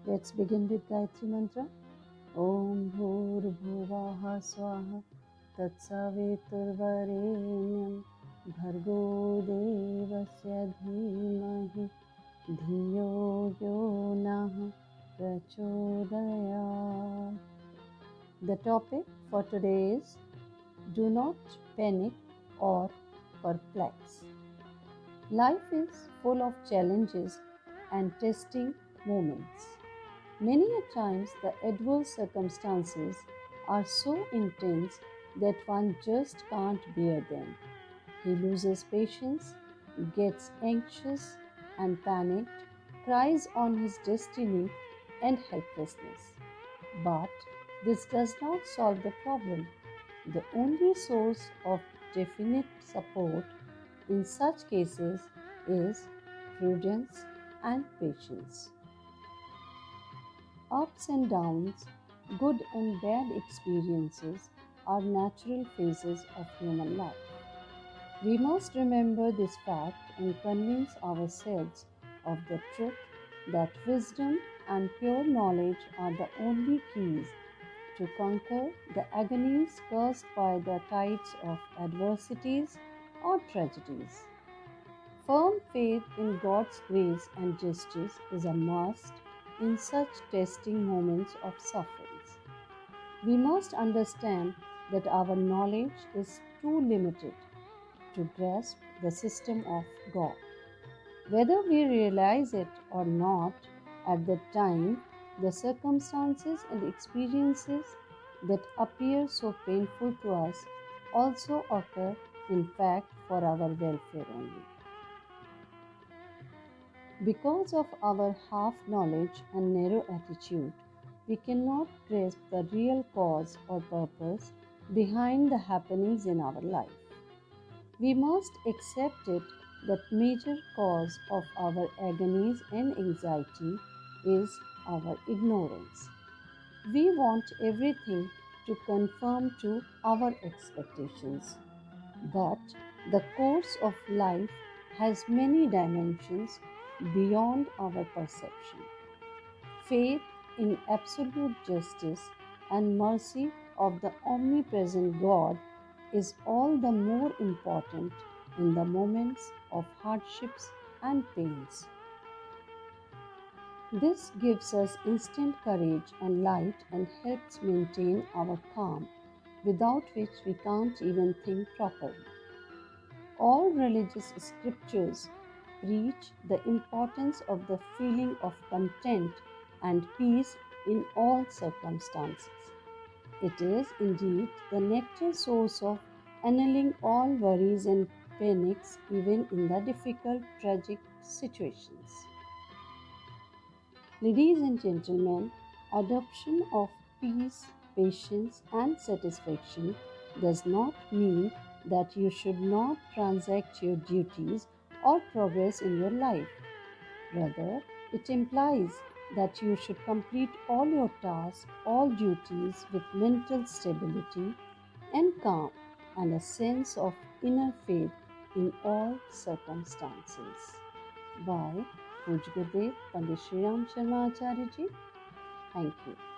Let's begin with Gayatri Mantra. Om Bhurbhuvaha Swaha Tatsaviturvarenyam Bhargo Devasya Dhimahi Dhiyo Yo Nah Prachodayat. The topic for today is Do not panic or perplex. Life is full of challenges and testing moments. Many a times the adverse circumstances are so intense that one just can't bear them. He loses patience, gets anxious and panicked, cries on his destiny and helplessness. But this does not solve the problem. The only source of definite support in such cases is prudence and patience. Ups and downs, good and bad experiences are natural phases of human life. We must remember this fact and convince ourselves of the truth that wisdom and pure knowledge are the only keys to conquer the agonies caused by the tides of adversities or tragedies. Firm faith in God's grace and justice is a must in such testing moments of sufferings. We must understand that our knowledge is too limited to grasp the system of God. Whether we realize it or not at the time, the circumstances and experiences that appear so painful to us also occur in fact for our welfare only. Because of our half knowledge and narrow attitude, we cannot grasp the real cause or purpose behind the happenings in our life. We must accept it that major cause of our agonies and anxiety is our ignorance. We want everything to conform to our expectations, but the course of life has many dimensions beyond our perception. Faith in absolute justice and mercy of the omnipresent God is all the more important in the moments of hardships and pains. This gives us instant courage and light and helps maintain our calm, without which we can't even think properly. All religious scriptures preach the importance of the feeling of content and peace in all circumstances. It is indeed the nectar source of annulling all worries and panics, even in the difficult, tragic situations. Ladies and gentlemen, adoption of peace, patience, and satisfaction does not mean that you should not transact your duties or progress in your life. Rather, it implies that you should complete all your tasks, all duties with mental stability and calm and a sense of inner faith in all circumstances. By Puj Gurudev Pandit Sri Ram Sharma Acharya ji. Thank you.